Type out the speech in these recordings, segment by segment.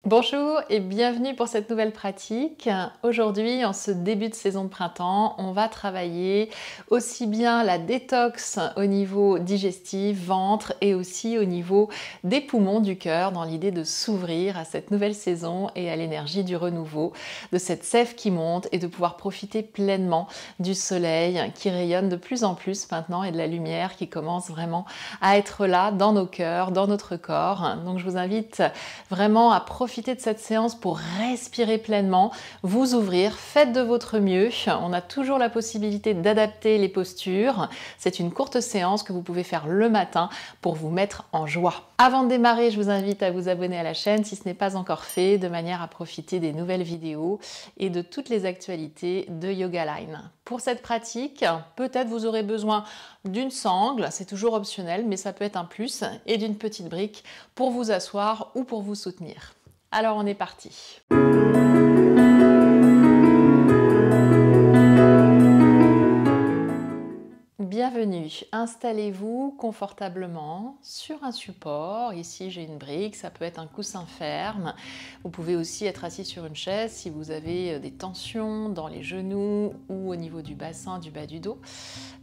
Bonjour et bienvenue pour cette nouvelle pratique. Aujourd'hui, en ce début de saison de printemps, on va travailler aussi bien la détox au niveau digestif, ventre et aussi au niveau des poumons du cœur dans l'idée de s'ouvrir à cette nouvelle saison et à l'énergie du renouveau, de cette sève qui monte et de pouvoir profiter pleinement du soleil qui rayonne de plus en plus maintenant et de la lumière qui commence vraiment à être là dans nos cœurs, dans notre corps. Donc je vous invite vraiment à profiter de cette séance pour respirer pleinement, vous ouvrir, faites de votre mieux. On a toujours la possibilité d'adapter les postures. C'est une courte séance que vous pouvez faire le matin pour vous mettre en joie. Avant de démarrer, je vous invite à vous abonner à la chaîne si ce n'est pas encore fait, de manière à profiter des nouvelles vidéos et de toutes les actualités de Yoga Line. Pour cette pratique, peut-être vous aurez besoin d'une sangle, c'est toujours optionnel, mais ça peut être un plus, et d'une petite brique pour vous asseoir ou pour vous soutenir. Alors on est parti. Bienvenue, installez-vous confortablement sur un support. Ici j'ai une brique, ça peut être un coussin ferme. Vous pouvez aussi être assis sur une chaise si vous avez des tensions dans les genoux ou au niveau du bassin, du bas du dos.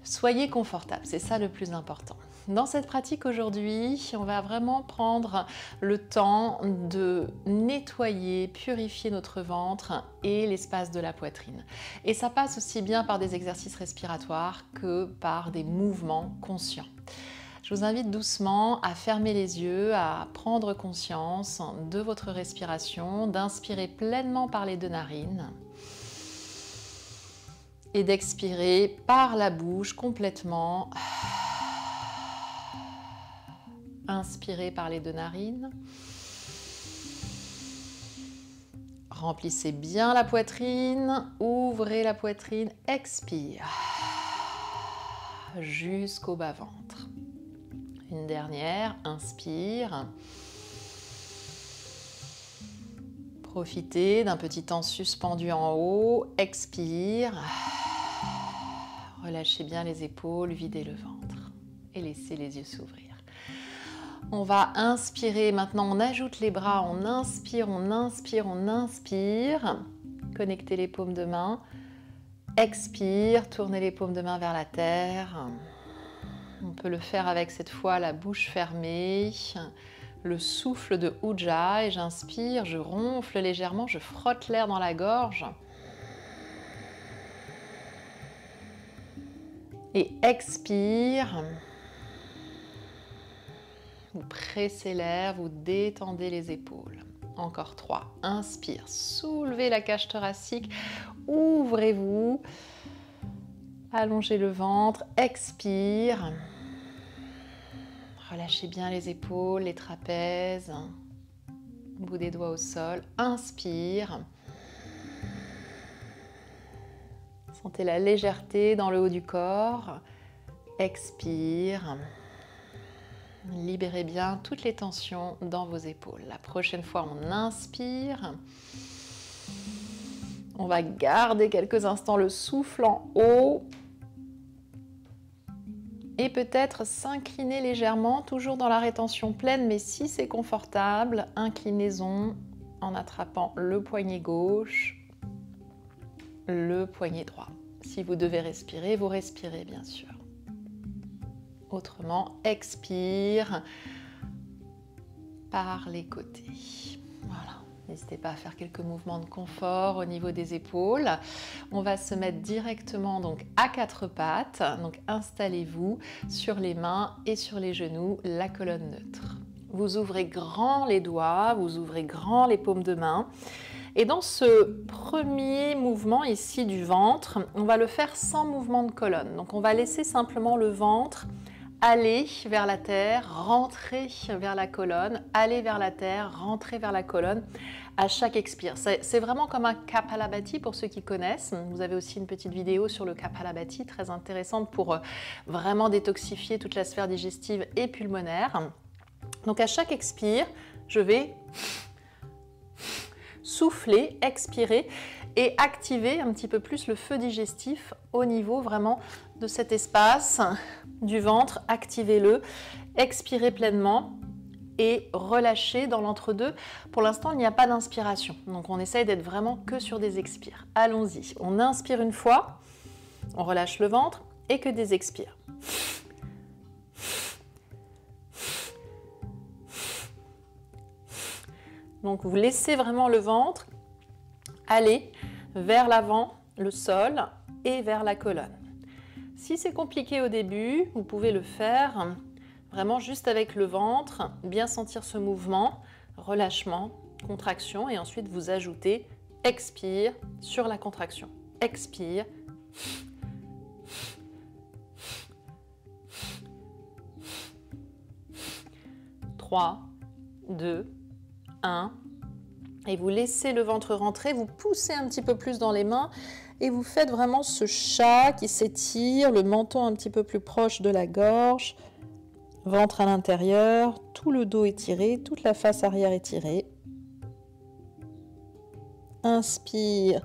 Soyez confortable, c'est ça le plus important. Dans cette pratique aujourd'hui, on va vraiment prendre le temps de nettoyer, purifier notre ventre et l'espace de la poitrine. Et ça passe aussi bien par des exercices respiratoires que par des mouvements conscients. Je vous invite doucement à fermer les yeux, à prendre conscience de votre respiration, d'inspirer pleinement par les deux narines et d'expirer par la bouche complètement. Inspirez par les deux narines. Remplissez bien la poitrine, ouvrez la poitrine, expire jusqu'au bas-ventre. Une dernière, inspire. Profitez d'un petit temps suspendu en haut, expire. Relâchez bien les épaules, videz le ventre et laissez les yeux s'ouvrir. On va inspirer, maintenant on ajoute les bras, on inspire, on inspire, on inspire. Connectez les paumes de main. Expire, tournez les paumes de main vers la terre. On peut le faire avec cette fois la bouche fermée, le souffle de Ujjayi. J'inspire, je ronfle légèrement, je frotte l'air dans la gorge. Et expire. Vous pressez l'air, vous détendez les épaules. Encore 3. Inspire, soulevez la cage thoracique, ouvrez-vous, allongez le ventre, expire. Relâchez bien les épaules, les trapèzes, bout des doigts au sol. Inspire. Sentez la légèreté dans le haut du corps. Expire. Libérez bien toutes les tensions dans vos épaules. La prochaine fois, on inspire. On va garder quelques instants le souffle en haut. Et peut-être s'incliner légèrement, toujours dans la rétention pleine, mais si c'est confortable, inclinaison en attrapant le poignet gauche, le poignet droit. Si vous devez respirer, vous respirez bien sûr. Autrement, expire par les côtés. Voilà. N'hésitez pas à faire quelques mouvements de confort au niveau des épaules. On va se mettre directement donc à quatre pattes. Donc installez-vous sur les mains et sur les genoux, la colonne neutre. Vous ouvrez grand les doigts, vous ouvrez grand les paumes de main. Et dans ce premier mouvement ici du ventre, on va le faire sans mouvement de colonne. Donc on va laisser simplement le ventre aller vers la terre, rentrer vers la colonne, aller vers la terre, rentrer vers la colonne à chaque expire. C'est vraiment comme un Kapalabhati pour ceux qui connaissent. Vous avez aussi une petite vidéo sur le Kapalabhati très intéressante pour vraiment détoxifier toute la sphère digestive et pulmonaire. Donc à chaque expire, je vais souffler, expirer et activer un petit peu plus le feu digestif au niveau vraiment de cet espace du ventre. Activez-le, expirez pleinement et relâcher dans l'entre-deux. Pour l'instant, il n'y a pas d'inspiration. Donc, on essaye d'être vraiment que sur des expires. Allons-y. On inspire une fois, on relâche le ventre et que des expires. Donc, vous laissez vraiment le ventre aller vers l'avant, le sol et vers la colonne. Si c'est compliqué au début, vous pouvez le faire vraiment juste avec le ventre, bien sentir ce mouvement, relâchement, contraction et ensuite vous ajoutez expire sur la contraction. Expire. Trois, 2, 1. Et vous laissez le ventre rentrer, vous poussez un petit peu plus dans les mains et vous faites vraiment ce chat qui s'étire, le menton un petit peu plus proche de la gorge, ventre à l'intérieur, tout le dos étiré, toute la face arrière étirée. Inspire,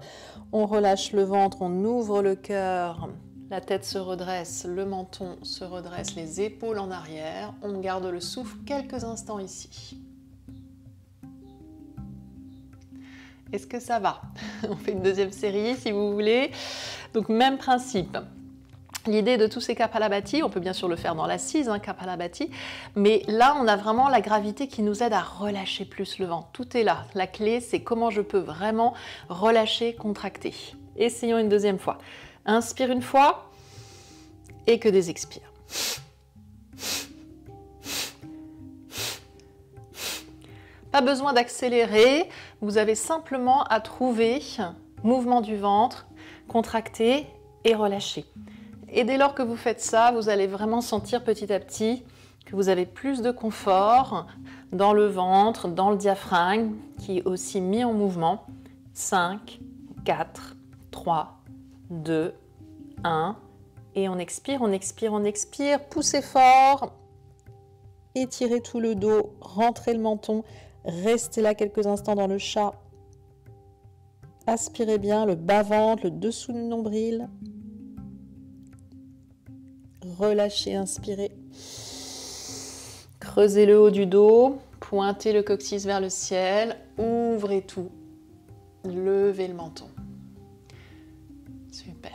on relâche le ventre, on ouvre le cœur, la tête se redresse, le menton se redresse, les épaules en arrière. On garde le souffle quelques instants ici. Est-ce que ça va? On fait une deuxième série si vous voulez. Donc même principe. L'idée de tous ces Kapalabhati, on peut bien sûr le faire dans l'assise, Kapalabhati, mais là on a vraiment la gravité qui nous aide à relâcher plus le ventre. Tout est là. La clé c'est comment je peux vraiment relâcher, contracter. Essayons une deuxième fois. Inspire une fois et que des expires. Pas besoin d'accélérer, vous avez simplement à trouver mouvement du ventre, contracter et relâcher. Et dès lors que vous faites ça, vous allez vraiment sentir petit à petit que vous avez plus de confort dans le ventre, dans le diaphragme qui est aussi mis en mouvement. 5, 4, 3, 2, 1. Et on expire, on expire, on expire. Poussez fort. Étirez tout le dos, rentrez le menton. Restez là quelques instants dans le chat. Aspirez bien le bas-ventre, le dessous du nombril. Relâchez, inspirez. Creusez le haut du dos, pointez le coccyx vers le ciel, ouvrez tout. Levez le menton. Super.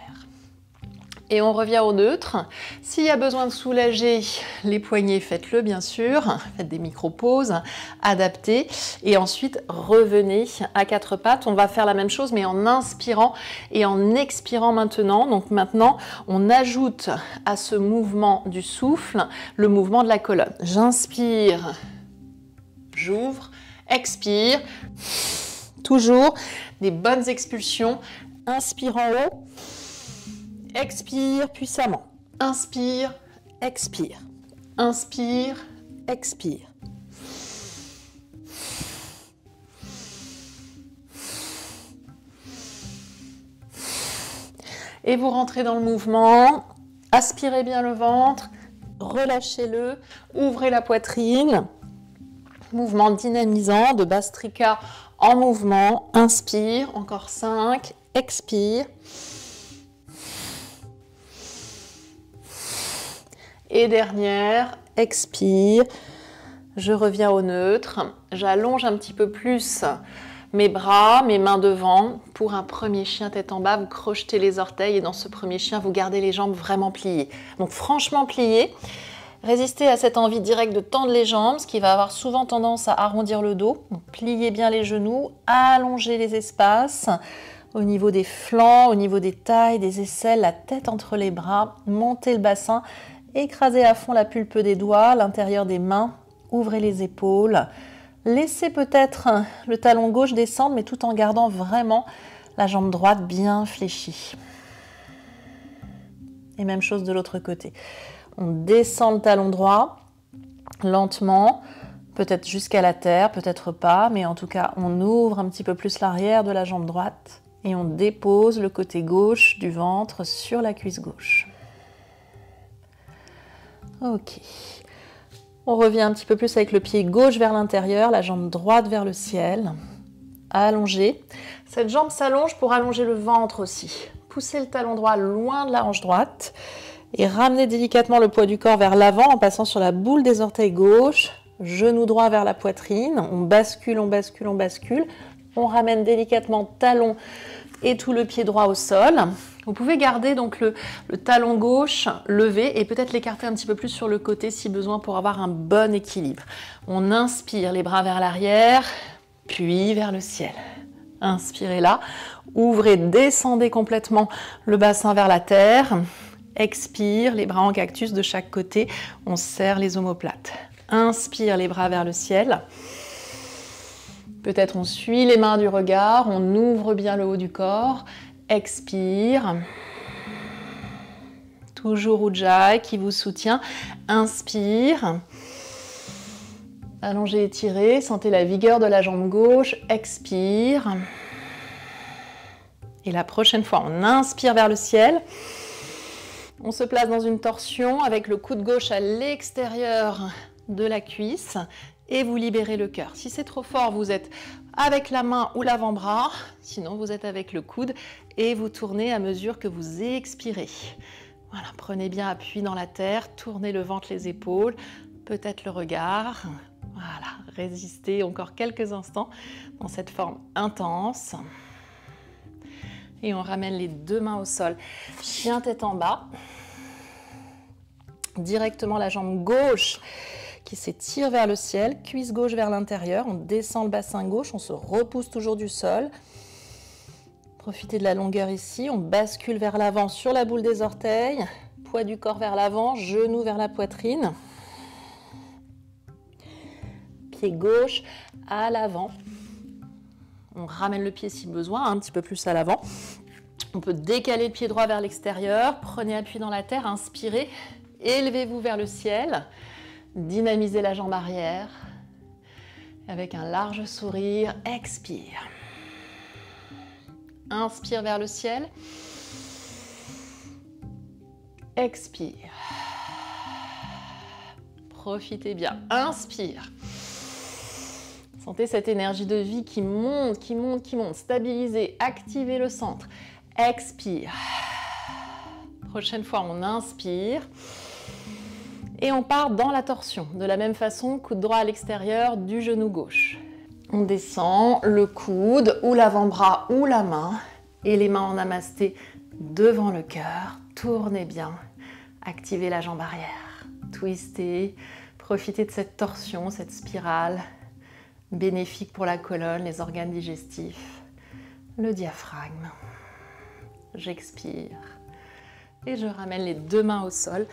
Et on revient au neutre. S'il y a besoin de soulager les poignets, faites-le bien sûr. Faites des micro-pauses, adaptez. Et ensuite, revenez à quatre pattes. On va faire la même chose, mais en inspirant et en expirant maintenant. Donc maintenant, on ajoute à ce mouvement du souffle le mouvement de la colonne. J'inspire, j'ouvre, expire. Toujours des bonnes expulsions. Inspire en haut. Expire puissamment. Inspire, expire. Inspire, expire. Et vous rentrez dans le mouvement. Aspirez bien le ventre. Relâchez-le. Ouvrez la poitrine. Mouvement dynamisant de Bhastrika en mouvement. Inspire. Encore 5. Expire. Et dernière, expire, je reviens au neutre, j'allonge un petit peu plus mes bras, mes mains devant. Pour un premier chien tête en bas, vous crochetez les orteils et dans ce premier chien, vous gardez les jambes vraiment pliées. Donc franchement pliées, résistez à cette envie directe de tendre les jambes, ce qui va avoir souvent tendance à arrondir le dos. Donc pliez bien les genoux, allongez les espaces au niveau des flancs, au niveau des tailles, des aisselles, la tête entre les bras, montez le bassin. Écrasez à fond la pulpe des doigts, l'intérieur des mains, ouvrez les épaules. Laissez peut-être le talon gauche descendre, mais tout en gardant vraiment la jambe droite bien fléchie. Et même chose de l'autre côté. On descend le talon droit, lentement, peut-être jusqu'à la terre, peut-être pas, mais en tout cas, on ouvre un petit peu plus l'arrière de la jambe droite et on dépose le côté gauche du ventre sur la cuisse gauche. Ok, on revient un petit peu plus avec le pied gauche vers l'intérieur, la jambe droite vers le ciel, allongée. Cette jambe s'allonge pour allonger le ventre aussi. Poussez le talon droit loin de la hanche droite et ramenez délicatement le poids du corps vers l'avant en passant sur la boule des orteils gauche. genou droit vers la poitrine, on bascule, on bascule, on bascule. On ramène délicatement talon et tout le pied droit au sol. Vous pouvez garder donc le talon gauche levé et peut-être l'écarter un petit peu plus sur le côté si besoin pour avoir un bon équilibre. On inspire les bras vers l'arrière, puis vers le ciel. Inspirez là, ouvrez, descendez complètement le bassin vers la terre. Expire, les bras en cactus de chaque côté, on serre les omoplates. Inspire les bras vers le ciel. Peut-être on suit les mains du regard, on ouvre bien le haut du corps. Expire. Toujours Ujjayi qui vous soutient. Inspire. Allongez, étirez, sentez la vigueur de la jambe gauche. Expire. Et la prochaine fois, on inspire vers le ciel. On se place dans une torsion avec le coude gauche à l'extérieur de la cuisse et vous libérez le cœur. Si c'est trop fort, vous êtes avec la main ou l'avant-bras. Sinon, vous êtes avec le coude et vous tournez à mesure que vous expirez. Voilà, prenez bien appui dans la terre, tournez le ventre, les épaules, peut-être le regard. Voilà, résistez encore quelques instants dans cette forme intense. Et on ramène les deux mains au sol. Chien tête en bas. Directement la jambe gauche qui s'étire vers le ciel, cuisse gauche vers l'intérieur. On descend le bassin gauche, on se repousse toujours du sol. Profitez de la longueur ici. On bascule vers l'avant sur la boule des orteils. Poids du corps vers l'avant, genou vers la poitrine. Pied gauche à l'avant. On ramène le pied si besoin, un petit peu plus à l'avant. On peut décaler le pied droit vers l'extérieur. Prenez appui dans la terre, inspirez. Élevez-vous vers le ciel. Dynamisez la jambe arrière. Avec un large sourire, expire. Inspire vers le ciel. Expire. Profitez bien. Inspire. Sentez cette énergie de vie qui monte, qui monte, qui monte. Stabilisez, activez le centre. Expire. Prochaine fois, on inspire. Et on part dans la torsion. De la même façon, coude droit à l'extérieur du genou gauche. On descend le coude ou l'avant-bras ou la main. Et les mains en namasté devant le cœur. Tournez bien. Activez la jambe arrière. Twistez. Profitez de cette torsion, cette spirale. Bénéfique pour la colonne, les organes digestifs, le diaphragme. J'expire et je ramène les deux mains au sol.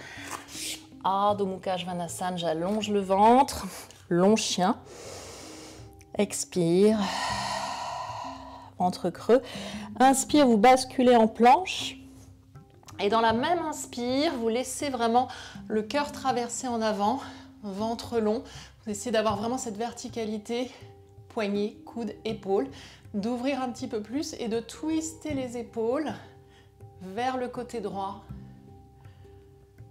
Ardha Mukha Svanasana, j'allonge le ventre, long chien. Expire, ventre creux. Inspire, vous basculez en planche. Et dans la même inspire, vous laissez vraiment le cœur traverser en avant, ventre long. Vous essayez d'avoir vraiment cette verticalité, poignet, coude, épaule, d'ouvrir un petit peu plus et de twister les épaules vers le côté droit.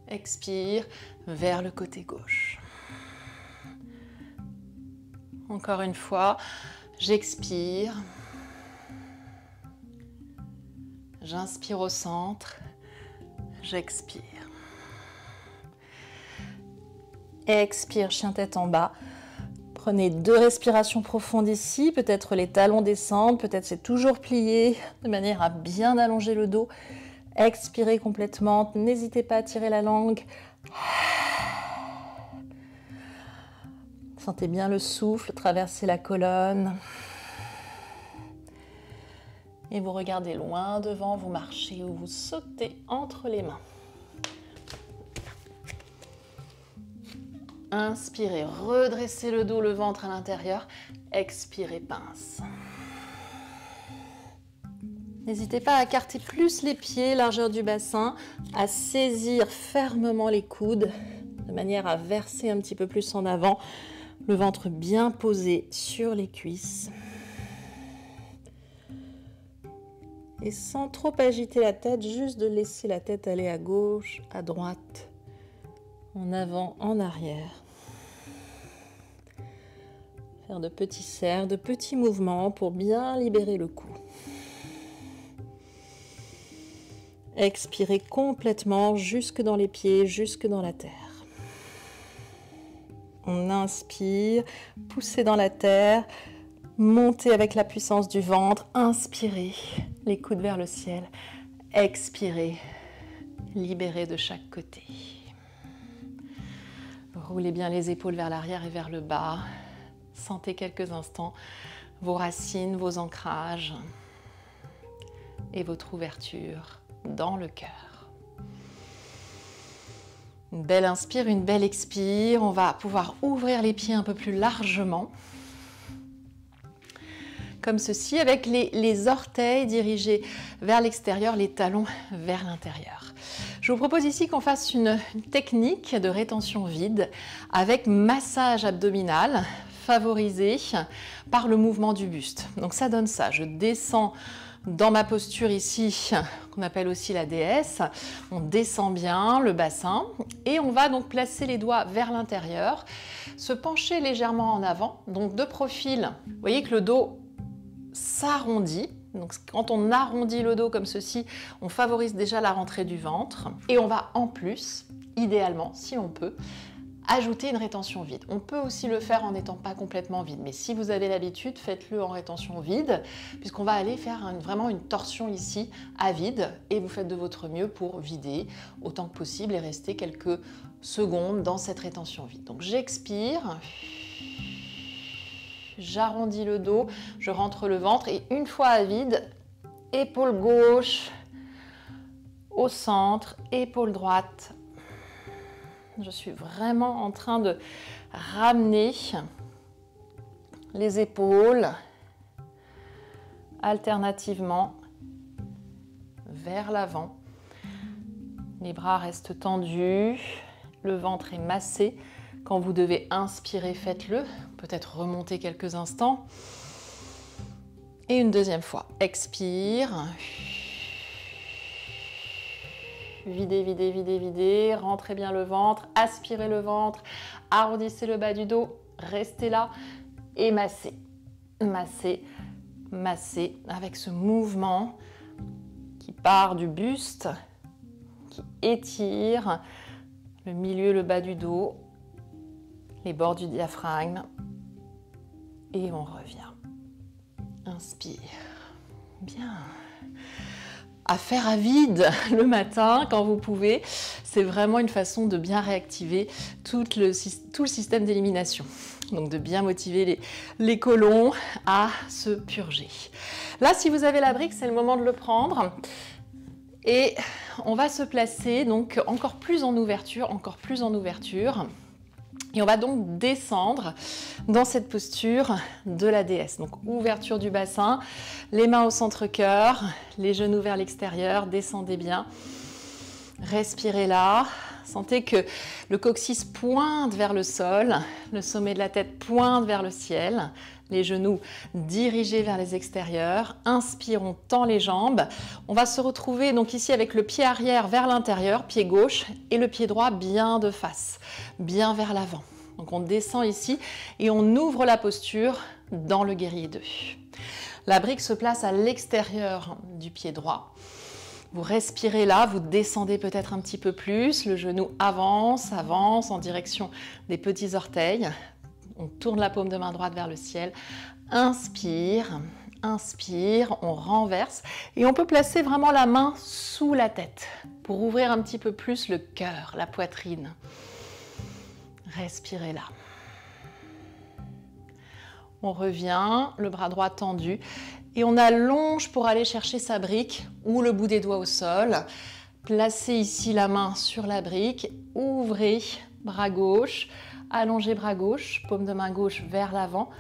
Expire, vers le côté gauche. Encore une fois, j'expire. J'inspire au centre. J'expire. Expire, chien tête en bas. Prenez 2 respirations profondes ici. Peut-être les talons descendent, peut-être c'est toujours plié, de manière à bien allonger le dos. Expirez complètement. N'hésitez pas à tirer la langue. Sentez bien le souffle traverser la colonne. Et vous regardez loin devant, vous marchez ou vous sautez entre les mains. Inspirez, redressez le dos, le ventre à l'intérieur. Expirez, pince. N'hésitez pas à écarter plus les pieds, largeur du bassin, à saisir fermement les coudes, de manière à verser un petit peu plus en avant, le ventre bien posé sur les cuisses. Et sans trop agiter la tête, juste de laisser la tête aller à gauche, à droite, en avant, en arrière. Faire de petits cercles, de petits mouvements pour bien libérer le cou. Expirez complètement jusque dans les pieds, jusque dans la terre. On inspire, poussez dans la terre, montez avec la puissance du ventre, inspirez, les coudes vers le ciel, expirez, libérez de chaque côté. Roulez bien les épaules vers l'arrière et vers le bas. Sentez quelques instants vos racines, vos ancrages et votre ouverture dans le cœur. Une belle inspire, une belle expire. On va pouvoir ouvrir les pieds un peu plus largement. Comme ceci, avec les orteils dirigés vers l'extérieur, les talons vers l'intérieur. Je vous propose ici qu'on fasse une technique de rétention vide avec massage abdominal favorisé par le mouvement du buste. Donc ça donne ça, je descends dans ma posture ici, qu'on appelle aussi la déesse, on descend bien le bassin et on va donc placer les doigts vers l'intérieur, se pencher légèrement en avant, donc de profil. Vous voyez que le dos s'arrondit. Donc quand on arrondit le dos comme ceci, on favorise déjà la rentrée du ventre. Et on va en plus, idéalement, si on peut, ajouter une rétention vide. On peut aussi le faire en n'étant pas complètement vide. Mais si vous avez l'habitude, faites-le en rétention vide, puisqu'on va aller faire vraiment une torsion ici à vide. Et vous faites de votre mieux pour vider autant que possible et rester quelques secondes dans cette rétention vide. Donc j'expire. J'arrondis le dos, je rentre le ventre et une fois à vide, épaule gauche au centre, épaule droite. Je suis vraiment en train de ramener les épaules alternativement vers l'avant. Les bras restent tendus, le ventre est massé. Quand vous devez inspirer, faites-le. Peut-être remonter quelques instants. Et une deuxième fois. Expire. Videz, videz, videz, videz. Rentrez bien le ventre. Aspirez le ventre. Arrondissez le bas du dos. Restez là. Et massez. Massez, massez. Avec ce mouvement qui part du buste, qui étire le milieu, le bas du dos, les bords du diaphragme et on revient. Inspire. Bien. À faire à vide le matin quand vous pouvez, c'est vraiment une façon de bien réactiver tout le système d'élimination. Donc de bien motiver les côlons à se purger. Là, si vous avez la brique, c'est le moment de le prendre. Et on va se placer donc encore plus en ouverture, encore plus en ouverture. Et on va donc descendre dans cette posture de la déesse. Donc ouverture du bassin, les mains au centre-cœur, les genoux vers l'extérieur, descendez bien. Respirez là. Sentez que le coccyx pointe vers le sol, le sommet de la tête pointe vers le ciel, les genoux dirigés vers les extérieurs. Inspire, on tend les jambes. On va se retrouver donc ici avec le pied arrière vers l'intérieur, pied gauche, et le pied droit bien de face, bien vers l'avant. Donc on descend ici et on ouvre la posture dans le guerrier 2. La brique se place à l'extérieur du pied droit. Vous respirez là, vous descendez peut-être un petit peu plus, le genou avance, avance en direction des petits orteils. On tourne la paume de main droite vers le ciel. Inspire, inspire, on renverse et on peut placer vraiment la main sous la tête pour ouvrir un petit peu plus le cœur, la poitrine. Respirez là. On revient, le bras droit tendu et on allonge pour aller chercher sa brique ou le bout des doigts au sol. Placez ici la main sur la brique, ouvrez bras gauche, allongez bras gauche, paume de main gauche vers l'avant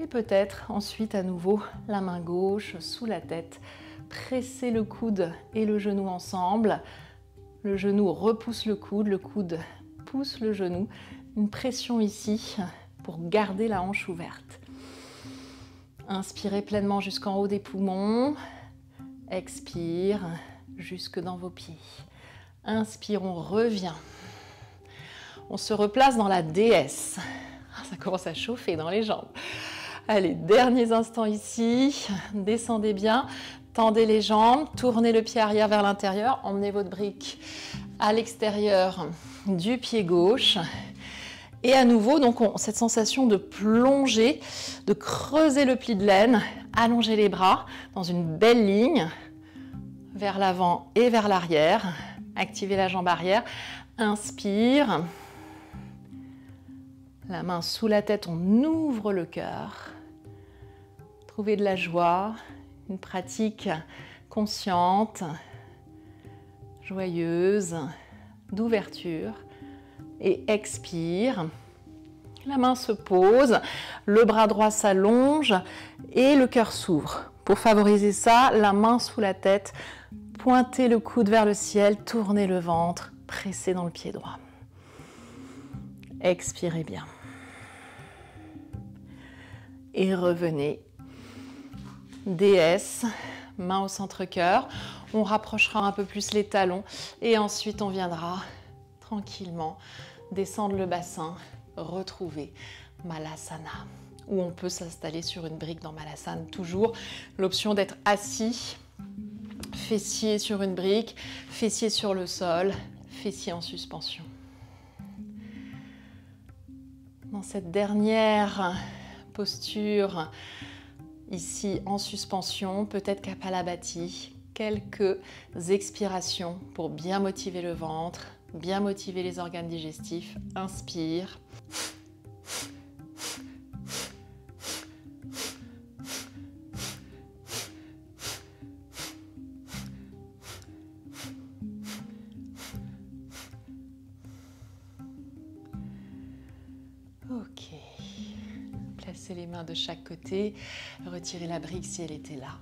et peut-être ensuite à nouveau la main gauche sous la tête. Pressez le coude et le genou ensemble. Le genou repousse le coude pousse le genou. Une pression ici pour garder la hanche ouverte. Inspirez pleinement jusqu'en haut des poumons. Expire jusque dans vos pieds. Inspire, on revient. On se replace dans la déesse. Ça commence à chauffer dans les jambes. Allez, derniers instants ici. Descendez bien. Tendez les jambes. Tournez le pied arrière vers l'intérieur. Emmenez votre brique à l'extérieur du pied gauche. Et à nouveau, donc cette sensation de plonger, de creuser le pli de laine, allonger les bras dans une belle ligne vers l'avant et vers l'arrière. Activez la jambe arrière. Inspire. La main sous la tête, on ouvre le cœur. Trouvez de la joie, une pratique consciente, joyeuse, d'ouverture. Et expire. La main se pose, le bras droit s'allonge et le cœur s'ouvre. Pour favoriser ça, la main sous la tête, pointez le coude vers le ciel, tournez le ventre, pressez dans le pied droit. Expirez bien. Et revenez. Déesse, main au centre-cœur. On rapprochera un peu plus les talons et ensuite on viendra tranquillement descendre le bassin, retrouver Malasana, où on peut s'installer sur une brique dans Malasana. Toujours l'option d'être assis, fessiers sur une brique, fessiers sur le sol, fessiers en suspension. Dans cette dernière posture, ici en suspension, peut-être Kapalabhati, quelques expirations pour bien motiver le ventre, bien motiver les organes digestifs. Inspire. Ok. Placez les mains de chaque côté, retirez la brique si elle était là.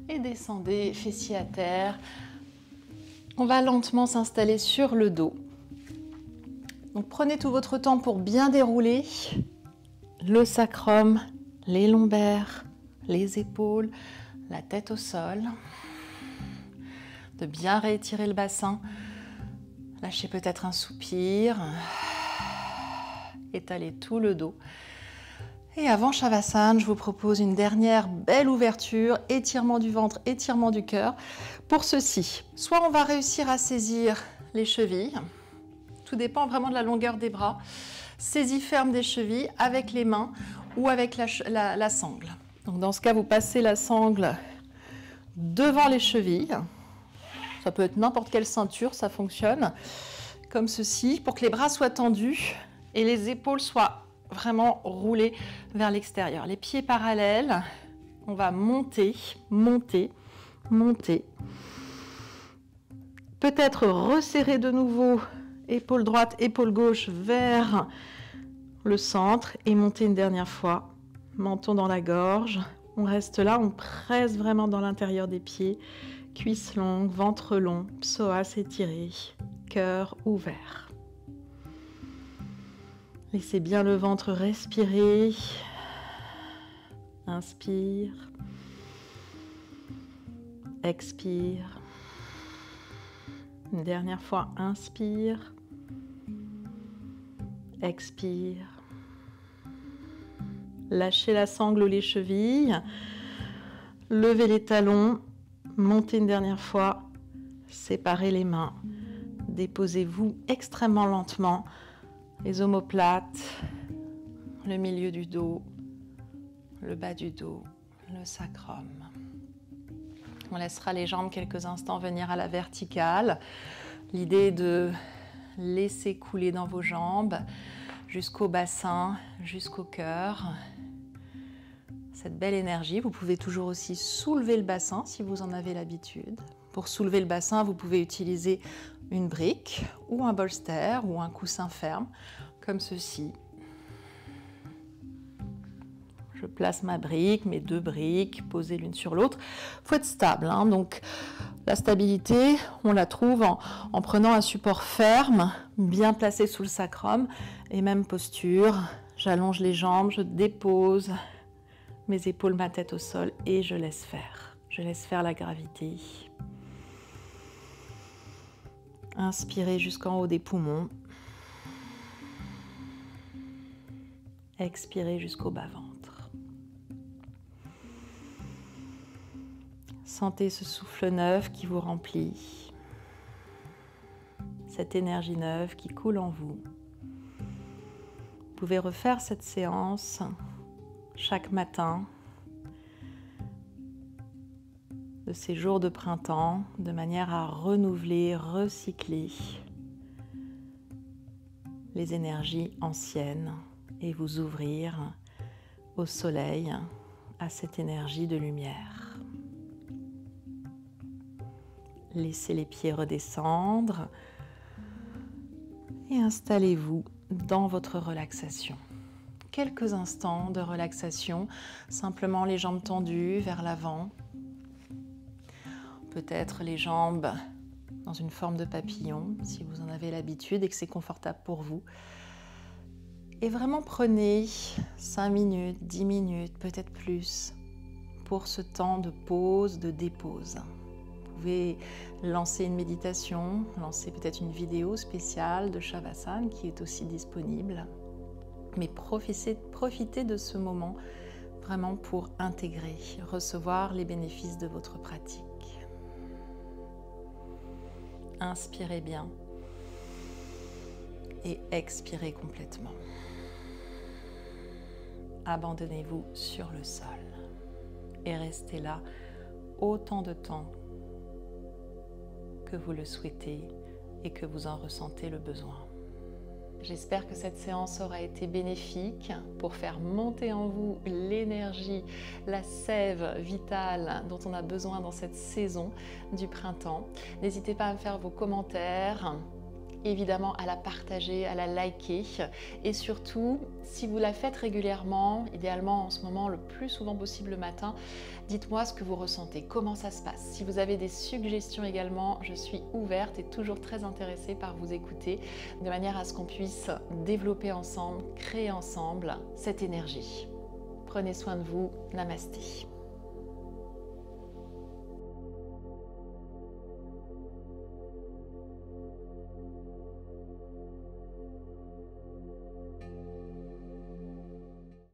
Et descendez, fessiers à terre. On va lentement s'installer sur le dos. Donc prenez tout votre temps pour bien dérouler le sacrum, les lombaires, les épaules, la tête au sol. De bien réétirer le bassin. Lâchez peut-être un soupir. Étalez tout le dos. Et avant Shavasana, je vous propose une dernière belle ouverture, étirement du ventre, étirement du cœur. Pour ceci, soit on va réussir à saisir les chevilles, tout dépend vraiment de la longueur des bras, saisie ferme des chevilles avec les mains ou avec la sangle. Donc dans ce cas, vous passez la sangle devant les chevilles. Ça peut être n'importe quelle ceinture, ça fonctionne. Comme ceci, pour que les bras soient tendus et les épaules soient vraiment roulées vers l'extérieur. Les pieds parallèles, on va monter, monter, monter. Peut-être resserrer de nouveau, épaule droite, épaule gauche vers le centre et monter une dernière fois. Menton dans la gorge. On reste là, on presse vraiment dans l'intérieur des pieds. Cuisses longues, ventre long, psoas étiré, cœur ouvert. Laissez bien le ventre respirer. Inspire. Expire. Une dernière fois, inspire. Expire. Lâchez la sangle ou les chevilles. Levez les talons. Montez une dernière fois. Séparez les mains. Déposez-vous extrêmement lentement. Les omoplates, le milieu du dos, le bas du dos, le sacrum. On laissera les jambes quelques instants venir à la verticale. L'idée est de laisser couler dans vos jambes jusqu'au bassin, jusqu'au cœur. Cette belle énergie, vous pouvez toujours aussi soulever le bassin si vous en avez l'habitude. Pour soulever le bassin, vous pouvez utiliser une brique ou un bolster ou un coussin ferme, comme ceci. Je place ma brique, mes deux briques, posées l'une sur l'autre. Il faut être stable, hein, donc la stabilité, on la trouve en prenant un support ferme, bien placé sous le sacrum, et même posture. J'allonge les jambes, je dépose mes épaules, ma tête au sol, et je laisse faire. Je laisse faire la gravité. Inspirez jusqu'en haut des poumons. Expirez jusqu'au bas-ventre. Sentez ce souffle neuf qui vous remplit. Cette énergie neuve qui coule en vous. pouvez refaire cette séance chaque matin de ces jours de printemps de manière à renouveler, recycler les énergies anciennes et vous ouvrir au soleil, à cette énergie de lumière. Laissez les pieds redescendre et installez-vous dans votre relaxation. Quelques instants de relaxation, simplement les jambes tendues vers l'avant, peut-être les jambes dans une forme de papillon si vous en avez l'habitude et que c'est confortable pour vous. Et vraiment prenez 5 minutes, 10 minutes, peut-être plus pour ce temps de pause, de dépose. Vous pouvez lancer une méditation, lancer peut-être une vidéo spéciale de Shavasana qui est aussi disponible. Mais profitez de ce moment vraiment pour intégrer, recevoir les bénéfices de votre pratique. Inspirez bien et expirez complètement. Abandonnez-vous sur le sol et restez là autant de temps que vous le souhaitez et que vous en ressentez le besoin. J'espère que cette séance aura été bénéfique pour faire monter en vous l'énergie, la sève vitale dont on a besoin dans cette saison du printemps. N'hésitez pas à me faire vos commentaires, évidemment à la partager, à la liker et surtout, si vous la faites régulièrement, idéalement en ce moment le plus souvent possible le matin, dites-moi ce que vous ressentez, comment ça se passe. Si vous avez des suggestions également, je suis ouverte et toujours très intéressée par vous écouter de manière à ce qu'on puisse développer ensemble, créer ensemble cette énergie. Prenez soin de vous, namasté.